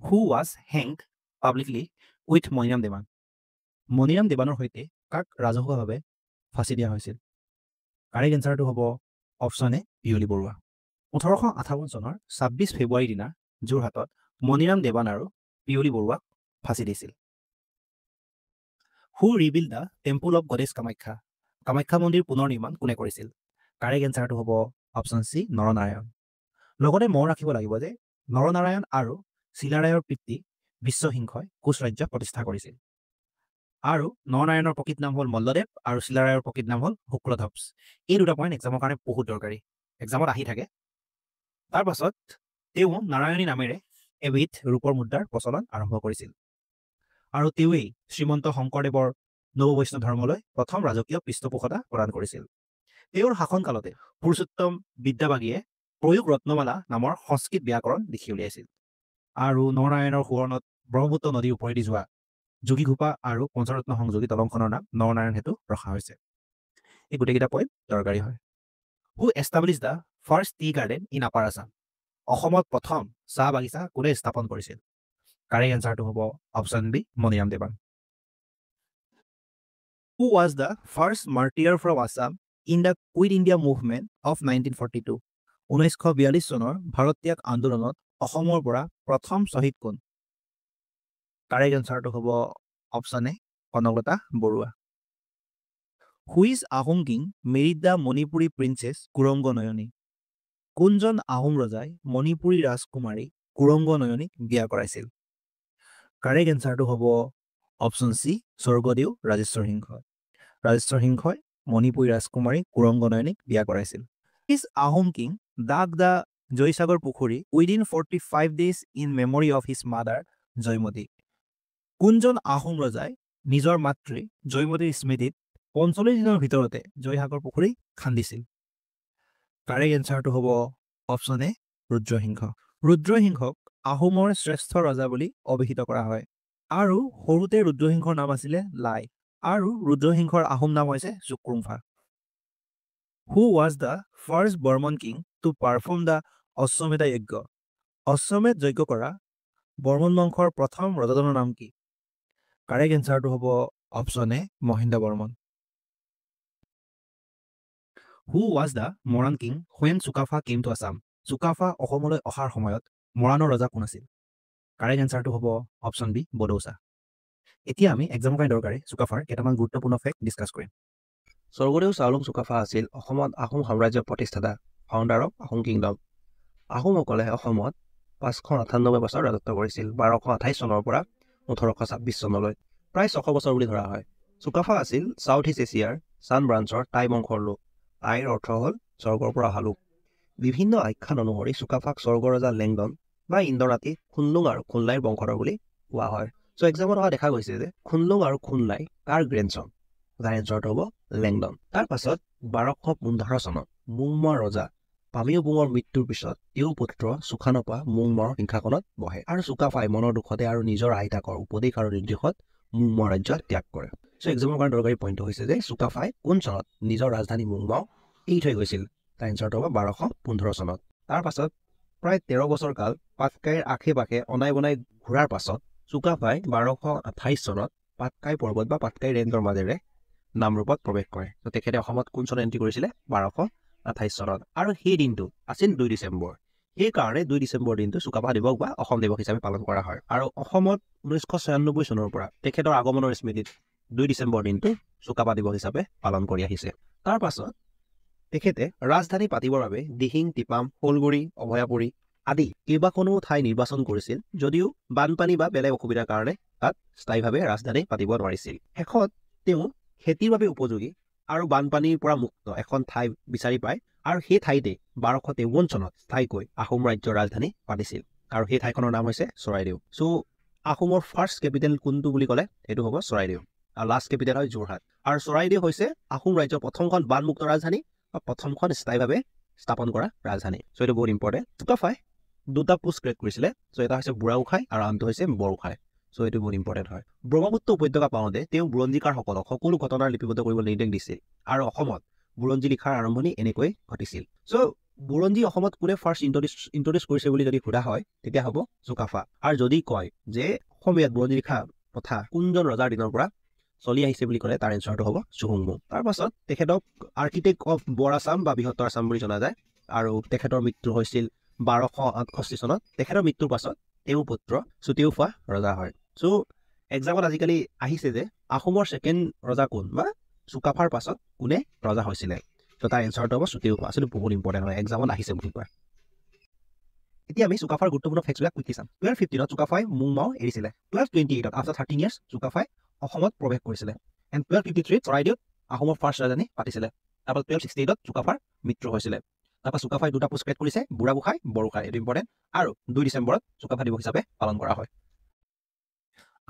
Who was hanged publicly with Moniram Devan? Maniram দেৱানৰ সৈতে কাক ৰাজহুৱাভাৱে ফাঁচি দিয়া হৈছিল? কাৰেক্ট এনচাৰটো হ'ব অপশ্যন এ পিয়লি বৰুৱা। 1858 চনৰ 26 ফেব্ৰুৱাৰীৰ দিনা যোৰহাটত মনিৰাম দেৱান আৰু পিয়লি বৰুৱাক ফাঁচি দিছিল। Who rebuild the temple of goddess Kamakhya? Kamakhya মন্দিৰ পুনৰ নিৰ্মাণ কোনে কৰিছিল? কাৰেক্ট এনচাৰটো হ'ব অপশ্যন চি নৰনাৰায়ণ। লগতে মনত ৰাখিব লাগিব যে নৰনাৰায়ণ আৰু চিলাৰায়ৰ পিতৃ বিশ্বসিংহই কোচ ৰাজ্য প্ৰতিষ্ঠা কৰিছিল। আৰু নৰনাৰায়ণৰ প্ৰকৃত নাম হ'ল মল্লদেৱ আৰু চিলাৰায়ৰ প্ৰকৃত নাম হ'ল শুক্লধ্বজ। এই দুটা পইণ্ট এক্সামৰ কাৰণে বহুত দৰকাৰী, এক্সামত আহি থাকে। তাৰ পাছত তেওঁ নাৰায়ণী নামেৰে এবিধ ৰূপৰ মুদ্ৰাৰ প্ৰচলন আৰম্ভ কৰিছিল আৰু তেওঁৱেই শ্ৰীমন্ত শংকৰদেৱৰ নৱ বৈষ্ণৱ ধৰ্মলৈ প্ৰথম ৰাজকীয় পৃষ্ঠপোষকতা প্ৰদান কৰিছিল। তেওঁৰ শাসনকালতে পুৰুষোত্তম বিদ্যাবাগীয়ে প্ৰয়োগ ৰত্নমালা নামৰ সংস্কৃত ব্যাকৰণ লিখি উলিয়াইছিল আৰু নৰনাৰায়ণৰ সোঁৱৰণত ব্ৰহ্মপুত্ৰ নদীৰ ওপৰেদি যোৱা যোগীঘোপা আৰু পঞ্চৰত্ন সংযোগী দলংখনৰ নাম নৰনাৰায়ণ সেতু ৰখা হৈছে। এই গোটেইকেইটা পইণ্ট দৰকাৰী হয়। Who establish the first tea garden in upper Assam? অসমত প্ৰথম চাহ বাগিচা কোনে স্থাপন কৰিছিল? কাৰেক্ট এনচাৰটো হ'ব option B Maniram Dewan. Who was the first martyr from Assam in the Quit India Movement of 1942? 1942 চনৰ ভাৰত ত্যাগ আন্দোলনত অসমৰ পৰা প্ৰথম শ্বহীদ কোন? কাৰেক্ট এনচাৰটো হ'ব option A Kanaklata Barua. Which Ahom king married the Manipuri princess Kuranganayani? কোনজন আহোম ৰজাই মণিপুৰী ৰাজকুমাৰী কুৰংগ নয়নীক বিয়া কৰাইছিল? কাৰেক্ট এনচাৰটো হ'ব অপশ্যন চি স্বৰ্গদেউ ৰাজেশ্বৰ সিংহ। ৰাজেশ্বৰ সিংহই মণিপুৰী ৰাজকুমাৰী কুৰংগ নয়নীক বিয়া কৰাইছিল। হিজ আহোম কিং ডাগ দ্য জয়সাগৰ পুখুৰী within 45 days in memory of his mother Joymoti? কোনজন আহোম ৰজাই নিজৰ মাতৃ জয়মতীৰ স্মৃতিত 45 দিনৰ ভিতৰতে জয়সাগৰ পুখুৰী খান্দিছিল? কাৰেক্ট এনচাৰটো হ'ব অপশ্যন এ ৰুদ্ৰসিংহ। ৰুদ্ৰসিংহক আহোমৰ শ্ৰেষ্ঠ ৰজা বুলি অভিহিত কৰা হয় আৰু সৰুতে ৰুদ্ৰসিংহৰ নাম আছিলে লাই আৰু ৰুদ্ৰসিংহৰ আহোম নাম হৈছে Sukrungpha. Who was the first Barman king to perform the Ashvamedha yajna? অশ্বমেধ যজ্ঞ কৰা বৰ্মন বংশৰ প্ৰথম ৰজাজনৰ নাম কি? কাৰেক্ট এনচাৰটো হ'ব option A Mahendra Barman. Who was the Moran king when Sukaphaa came to Assam? Sukaphaa অসমলৈ অহাৰ সময়ত মৰাণৰ ৰজা কোন আছিল? কাৰেক্ট এনচাৰটো হ'ব অপশ্যন বি বডৌচা। এতিয়া আমি এক্সামৰ কাৰণে দৰকাৰী চুকাফাৰ কেইটামান গুৰুত্বপূৰ্ণ ফেক্ট ডিছকাছ কৰিম। স্বৰ্গদেউ চাওলুং চুকাফা আছিল অসমত আহোম সাম্ৰাজ্যৰ প্ৰতিষ্ঠাতা, ফাউণ্ডাৰ অফ আহোম কিংডম। আহোমসকলে অসমত 598 বছৰ ৰাজত্ব কৰিছিল, 1228 চনৰ পৰা 1826 চনলৈ, প্ৰায় 600 বছৰ বুলি ধৰা হয়। চুকাফা আছিল চাউথ ইষ্ট এছিয়াৰ চান ব্ৰাঞ্চৰ টাই বংশৰ লোক। টাইৰ অৰ্থ হ'ল স্বৰ্গৰ পৰা অহা লোক। বিভিন্ন আখ্যান অনুসৰি চুকাফাক স্বৰ্গ ৰজা লেংডন বা ইন্দ্ৰনাথী খুনলুং আৰু খুনলাইৰ বংশধৰ বুলি কোৱা হয়। চ' এক্সামত অহা দেখা গৈছে যে খুনলুং আৰু খুনলাই কাৰ গ্ৰেণ্ডছন? যাৰ এনচাৰটো হ'ব লেংডন। তাৰ পাছত 1215 চনত মুংমাও ৰজা পামিওপুঙৰ মৃত্যুৰ পিছত তেওঁৰ পুত্ৰ চুখানপা মুংমাওৰ সিংহাসনত বহে আৰু চুকাফাই মনৰ দুখতে আৰু নিজৰ আইতাকৰ উপদেশ আৰু নিৰ্দেশত মুংমাও ৰাজ্য ত্যাগ কৰে। চ' এক্সামৰ কাৰণে দৰকাৰী পইণ্টটো হৈছে যে চুকাফাই কোন চনত নিজৰ ৰাজধানী মুংমাও এৰি থৈ গৈছিল? তাৰ এনচাৰটো হ'ব 1215 চনত। তাৰ পাছত প্ৰায় 13 বছৰ কাল পাটকাইৰ আশে পাশে অনাই বনাই ঘূৰাৰ পাছত চুকাফাই 1228 চনত পাটকাই পৰ্বত বা পাটকাই ৰেঞ্জৰ মাজেৰে নামৰূপত প্ৰৱেশ কৰে। তো তেখেতে অসমত কোন চনত এণ্ট্ৰি কৰিছিলে? 1228 চনত। আৰু সেই দিনটো আছিল 2 ডিচেম্বৰ। সেইকাৰণে 2 ডিচেম্বৰ দিনটো চুকাফা দিৱস বা অসম দিৱস হিচাপে পালন কৰা হয়। আৰু অসমত 1996 চনৰ পৰা তেখেতৰ আগমনৰ স্মৃতিত 2 ডিচেম্বৰ দিনটো চুকাফা দিৱস হিচাপে পালন কৰি আহিছে। তাৰ পাছত তেখেতে ৰাজধানী পাতিবৰ বাবে দিহিং, টিপাম, শোলগুৰি, অভয়াপুৰী আদি কেইবাখনো ঠাই নিৰ্বাচন কৰিছিল, যদিও বানপানী বা বেলেগ অসুবিধাৰ কাৰণে তাত স্থায়ীভাৱে ৰাজধানী পাতিব নোৱাৰিছিল। শেষত তেওঁ খেতিৰ বাবে উপযোগী আৰু বানপানীৰ পৰা মুক্ত এখন ঠাই বিচাৰি পায় আৰু সেই ঠাইতে 1253 চনত স্থায়ীকৈ আহোম ৰাজ্যৰ ৰাজধানী পাতিছিল আৰু সেই ঠাইখনৰ নাম হৈছে চৰাইদেউ। চ' আহোমৰ ফাৰ্ষ্ট কেপিটেল কোনটো বুলি ক'লে সেইটো হ'ব চৰাইদেউ আৰু লাষ্ট কেপিটেল হয় যোৰহাট। আৰু চৰাইদেউ হৈছে আহোম ৰাজ্যৰ প্ৰথমখন বানমুক্ত ৰাজধানী বা প্ৰথমখন স্থায়ীভাৱে স্থাপন কৰা ৰাজধানী। চ' এইটো বহুত ইম্পৰ্টেণ্ট। চুকাফাই 2টা পোষ্ট ক্ৰিয়েট কৰিছিলে। চ' এটা হৈছে বুঢ়াগোসাঁই আৰু আনটো হৈছে বৰগোসাঁই। চ' এইটো বহুত ইম্পৰ্টেণ্ট হয়। ব্ৰহ্মপুত্ৰ উপত্যকা পাওঁতে তেওঁ বুৰঞ্জীকাৰসকলক সকলো ঘটনাৰ লিপিবদ্ধ কৰিবলৈ নিৰ্দেশ দিছিল আৰু অসমত বুৰঞ্জী লিখাৰ আৰম্ভণি এনেকৈ ঘটিছিল। চ' বুৰঞ্জী অসমত কোনে ফাৰ্ষ্ট ইন্ট্ৰডিউচ কৰিছে বুলি যদি সোধা হয় তেতিয়া হ'ব চুকাফা। আৰু যদি কয় যে অসমীয়াত বুৰঞ্জী লিখা প্ৰথা কোনজন ৰজাৰ দিনৰ পৰা চলি আহিছে বুলি ক'লে তাৰ এনচাৰটো হ'ব চুহুংমুং। তাৰ পাছত তেখেতক আৰ্কিটেক্ট অফ বৰ আছাম বা বৃহত্তৰ আছাম বুলি জনা যায়। আৰু তেখেতৰ মৃত্যু হৈছিল 1268 চনত। তেখেতৰ মৃত্যুৰ পাছত তেওঁৰ পুত্ৰ চুতীওফা ৰজা হয়। চ' এক্সামত আজিকালি আহিছে যে আহোমৰ ছেকেণ্ড ৰজা কোন বা চুকাফাৰ পাছত কোনে ৰজা হৈছিলে। ত' তাৰ এনচাৰটো হ'ব চুতীওফা। আচলতে বহুত ইম্পৰ্টেণ্ট হয়, এক্সামত আহিছে বুলি কয়। এতিয়া আমি চুকাফাৰ গুৰুত্বপূৰ্ণ ফেক্টবিলাক কুইকলি চাম। 1215 চুকাফাই মুং মাও এৰিছিলে। 1228 আফটাৰ 13 years চুকাফাই অসমত প্ৰৱেশ কৰিছিলে। এণ্ড 1253 চৰাইদেউত আহোমৰ ফাৰ্ষ্ট ৰাজধানী পাতিছিলে। তাৰপৰা 1268 চুকাফাৰ মৃত্যু হৈছিলে। তাৰপৰা চুকাফাই দুটা পোষ্ট ক্ৰিয়েট কৰিছে, বুঢ়াগোসাঁই বড়োসাঁই, এইটো ইম্পৰ্টেণ্ট। আৰু 2 ডিচেম্বৰত চুকাফা দিৱস হিচাপে পালন কৰা হয়।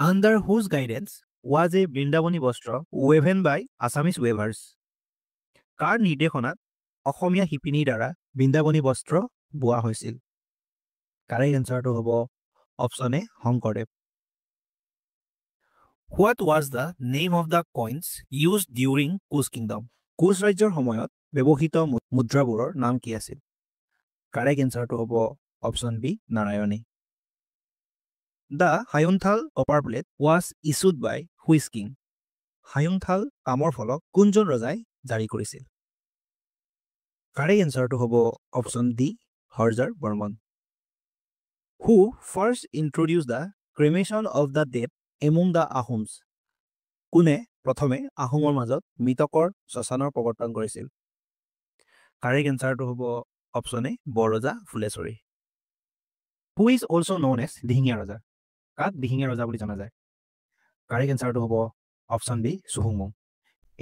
Under whose guidance was a বৃন্দাবনী বস্ত্ৰ woven by Assamese weavers? কাৰ নিৰ্দেশনাত অসমীয়া শিপিনীৰ দ্বাৰা বৃন্দাবনী বস্ত্ৰ বোৱা হৈছিল? কাৰেক্ট এনচাৰটো হ'ব option A Sankardev. What was the name of the coins used during Kush Kingdom? কুশ ৰাজ্যৰ সময়ত ব্যৱহৃত মুদ্ৰাবোৰৰ নাম কি আছিল? কাৰেক্ট এনচাৰটো হ'ব option B Narayani. The Hayunthal copper plate was issued by which king? Hayunthal তামৰ ফলক কোনজন ৰজাই জাৰি কৰিছিল? কাৰেক্ট এনচাৰটো হ'ব option D Harjar Barman. Who first introduced the cremation of the dead among the Ahoms? কোনে প্ৰথমে আহোমৰ মাজত মৃতকৰ শ্মশানৰ প্ৰৱৰ্তন কৰিছিল? কাৰেক্ট এনচাৰটো হ'ব option A Borraja Phuleswari. Who is also known as Dihingia Raja? কাক দিহিঙীয়া ৰজা বুলি জনা যায়? কাৰেক্ট এনচাৰটো হ'ব অপশ্যন বি চুহুংমুং।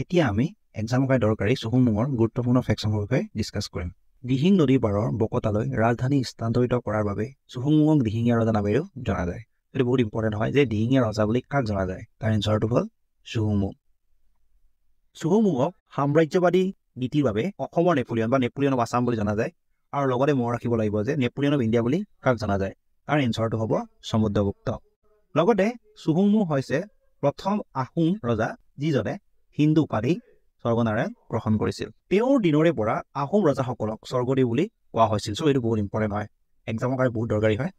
এতিয়া আমি এক্সামৰ কাৰণে দৰকাৰী চুহুংমুঙৰ গুৰুত্বপূৰ্ণ ফেক্টসমূহৰ বিষয়ে ডিছকাছ কৰিম। দিহিং নদীৰ পাৰৰ বকতালৈ ৰাজধানী স্থানান্তৰিত কৰাৰ বাবে চুহুংমুঙক দিহিঙীয়া ৰজা নামেৰেও জনা যায়। এইটো বহুত ইম্পৰ্টেণ্ট হয় যে দিহিঙীয়া ৰজা বুলি কাক জনা যায়। তাৰ এনচাৰটো হ'ল চুহুংমুং। চুহুংমুঙক সাম্ৰাজ্যবাদী নীতিৰ বাবে অসমৰ নেপোলিয়ন বা নেপোলিয়ন অফ আছাম বুলি জনা যায়। আৰু লগতে মনত ৰাখিব লাগিব যে নেপোলিয়ন অফ ইণ্ডিয়া বুলি কাক জনা যায়। তাৰ এনচাৰটো হ'ব সমুদ্ৰগুপ্ত। লগতে চুহুংমুং হৈছে প্ৰথম আহোম ৰজা যিজনে হিন্দু উপাধি স্বৰ্গনাৰায়ণ গ্ৰহণ কৰিছিল। তেওঁৰ দিনৰে পৰা আহোম ৰজাসকলক স্বৰ্গদেউ বুলি কোৱা হৈছিল। চ' এইটো বহুত ইম্পৰ্টেণ্ট হয়, এক্সামৰ কাৰণে বহুত দৰকাৰী হয়।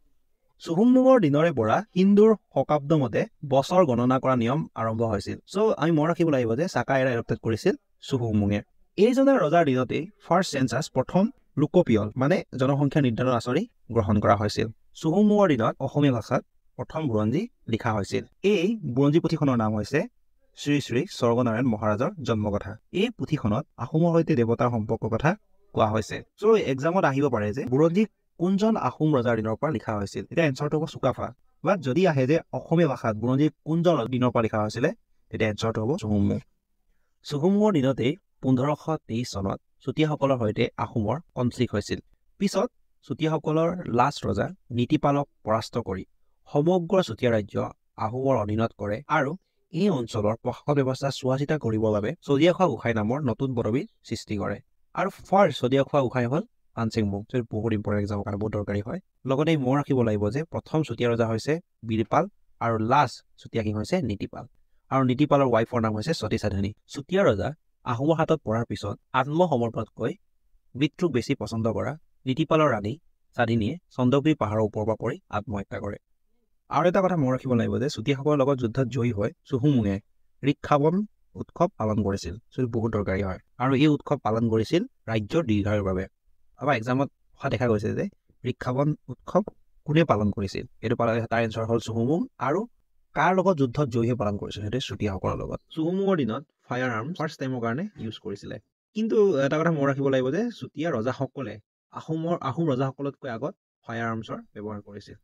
চুহুংমুঙৰ দিনৰে পৰা হিন্দুৰ শকাব্দ মতে বছৰ গণনা কৰা নিয়ম আৰম্ভ হৈছিল। চ' আমি মনত ৰাখিব লাগিব যে চাকা এৰা এডপ্টেড কৰিছিল চুহুংমুঙে। এইজনৰ ৰজাৰ দিনতেই ফাৰ্ষ্ট চেঞ্চাছ প্ৰথম লোকপিয়ল মানে জনসংখ্যা নিৰ্ধাৰণ আঁচনি গ্ৰহণ কৰা হৈছিল। চুহুংমুঙৰ দিনত অসমীয়া ভাষাত প্ৰথম বুৰঞ্জী লিখা হৈছিল। এই বুৰঞ্জী পুথিখনৰ নাম হৈছে শ্ৰী শ্ৰী স্বৰ্গনাৰায়ণ মহাৰাজৰ জন্মকথা। এই পুথিখনত আহোমৰ সৈতে দেৱতাৰ সম্পৰ্কৰ কথা কোৱা হৈছে। চ' এক্সামত আহিব পাৰে যে বুৰঞ্জী কোনজন আহোম ৰজাৰ দিনৰ পৰা লিখা হৈছিল। এতিয়া এনচাৰটো হ'ব চুকাফা। বা যদি আহে যে অসমীয়া ভাষাত বুৰঞ্জী কোনজন দিনৰ পৰা লিখা হৈছিলে তেতিয়া এনচাৰটো হ'ব চুহুংমুং। চুহুংমুঙৰ দিনতেই 1523 চনত চুতীয়াসকলৰ সৈতে আহোমৰ কনফ্লিক্ট হৈছিল। পিছত চুতীয়াসকলৰ লাষ্ট ৰজা নীতিপালক পৰাস্ত কৰি সমগ্ৰ চুতীয়া ৰাজ্য আহোমৰ অধীনত কৰে আৰু এই অঞ্চলৰ প্ৰশাসন ব্যৱস্থা চোৱা চিতা কৰিবৰ বাবে চদিয়াখোৱা গোসাঁই নামৰ নতুন পদবীৰ সৃষ্টি কৰে। আৰু ফাৰ্ষ্ট চদিয়াখোৱা গোসাঁই হ'ল আনচিংমুং। বহুত ইম্পৰ্টেণ্ট এক্সামৰ কাৰণে বহুত দৰকাৰী হয়। লগতে মনত ৰাখিব লাগিব যে প্ৰথম চুতীয়া ৰজা হৈছে বীৰপাল আৰু লাষ্ট চুতীয়া কিং হৈছে নীতিপাল। আৰু নীতিপালৰ ৱাইফৰ নাম হৈছে সতী সাধনী। চুতীয়া ৰজা আহোমৰ হাতত পৰাৰ পিছত আত্মসমৰ্পণতকৈ মৃত্যুক বেছি পচন্দ কৰা নীতিপালৰ ৰাণী সাধিনীয়ে চন্দ্ৰগিৰি পাহাৰৰ ওপৰৰ পৰা পৰি আত্মহত্যা কৰে। আৰু এটা কথা মনত ৰাখিব লাগিব যে চুতীয়াসকলৰ লগত যুদ্ধত জয়ী হৈ চুহুংমুঙে ঋক্ষাবন উৎসৱ পালন কৰিছিল। বহুত দৰকাৰী হয়। আৰু এই উৎসৱ পালন কৰিছিল ৰাজ্যৰ দীৰ্ঘায়ুৰ বাবে। আমাৰ এক্সামত অহা দেখা গৈছে যে ঋক্ষাবন উৎসৱ কোনে পালন কৰিছিল। এইটো তাৰ এনচাৰ হ'ল চুহুংমুং। আৰু কাৰ লগত যুদ্ধত জয়ী হৈ পালন কৰিছিল সেইটো চুতীয়াসকলৰ লগত। চুহুংমুঙৰ দিনত ফায়াৰ আৰ্ম ফাৰ্ষ্ট টাইমৰ কাৰণে ইউজ কৰিছিলে। কিন্তু এটা কথা মনত ৰাখিব লাগিব যে চুতীয়া ৰজাসকলে আহোম ৰজাসকলতকৈ আগত ফায়াৰ আৰ্মছৰ ব্যৱহাৰ কৰিছিল।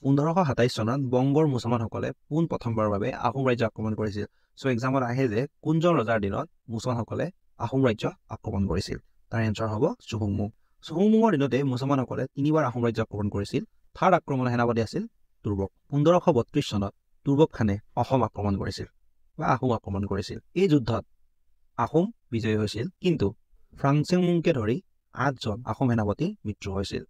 1527 চনত বংগৰ মুছলমানসকলে পোন প্ৰথমবাৰৰ বাবে আহোম ৰাজ্য আক্ৰমণ কৰিছিল। চ' এক্সামত আহে যে কোনজন ৰজাৰ দিনত মুছলমানসকলে আহোম ৰাজ্য আক্ৰমণ কৰিছিল। তাৰ এনচাৰ হ'ব চুহুংমুং। চুহুংমুঙৰ দিনতে মুছলমানসকলে 3বাৰ আহোম ৰাজ্য আক্ৰমণ কৰিছিল। থাৰ্ড আক্ৰমণৰ সেনাপতি আছিল তুৰ্বক। 1532 চনত তুৰ্বক খানে অসম আক্ৰমণ কৰিছিল বা আহোম আক্ৰমণ কৰিছিল। এই যুদ্ধত আহোম বিজয়ী হৈছিল, কিন্তু ফ্ৰাংচেংমুংকে ধৰি 8জন আহোম সেনাপতিৰ মৃত্যু হৈছিল।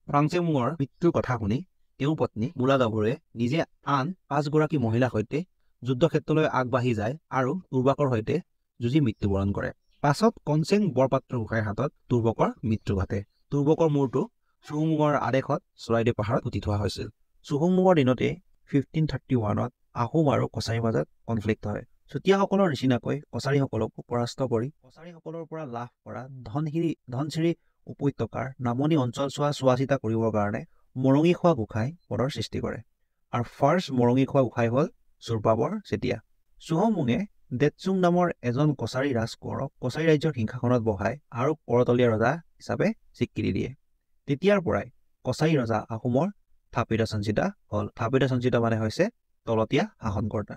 ফ্ৰাংচেংমুঙৰ মৃত্যুৰ কথা শুনি তেওঁৰ পত্নী মূলা গাভৰুৱে নিজে আন 5গৰাকী মহিলাৰ সৈতে যুদ্ধক্ষেত্ৰলৈ আগবাঢ়ি যায় আৰু তুৰ্বাকৰ সৈতে যুঁজি মৃত্যুবৰণ কৰে। পাছত কনচেং বৰপাত্ৰ গোসাঁইৰ হাতত তুৰ্বকৰ মৃত্যু ঘটে। দুৰ্বকৰ মূৰটো চুহুংমুঙৰ আদেশত চৰাইদেউ পাহাৰত পুতি থোৱা হৈছিল। চুহুংমুঙৰ দিনতে 1531ত আহোম আৰু কছাৰীৰ মাজত কনফ্লিক্ট হয়। চুতীয়াসকলৰ নিচিনাকৈ কছাৰীসকলকো পৰাস্ত কৰি কছাৰীসকলৰ পৰা লাভ কৰা ধনশিৰি উপত্যকাৰ নামনি অঞ্চল চোৱা চিতা কৰিবৰ কাৰণে মৰঙীখোৱা গোসাঁই পদৰ সৃষ্টি কৰে। আৰু ফাৰ্ষ্ট মৰঙীখোৱা গোসাঁই হ'ল চুৰপাবৰ চেতিয়া। চুহুংমুঙে দেটচুং নামৰ এজন কছাৰী ৰাজকোঁৱৰক কছাৰী ৰাজ্যৰ সিংহাসনত বহাই আৰু কৰতলীয়া ৰজা হিচাপে স্বীকৃতি দিয়ে। তেতিয়াৰ পৰাই কছাৰী ৰজা আহোমৰ থাপিত সঞ্চিতা হ'ল। থাপিত সঞ্চিতা মানে হৈছে তলতীয়া শাসনকৰ্তা।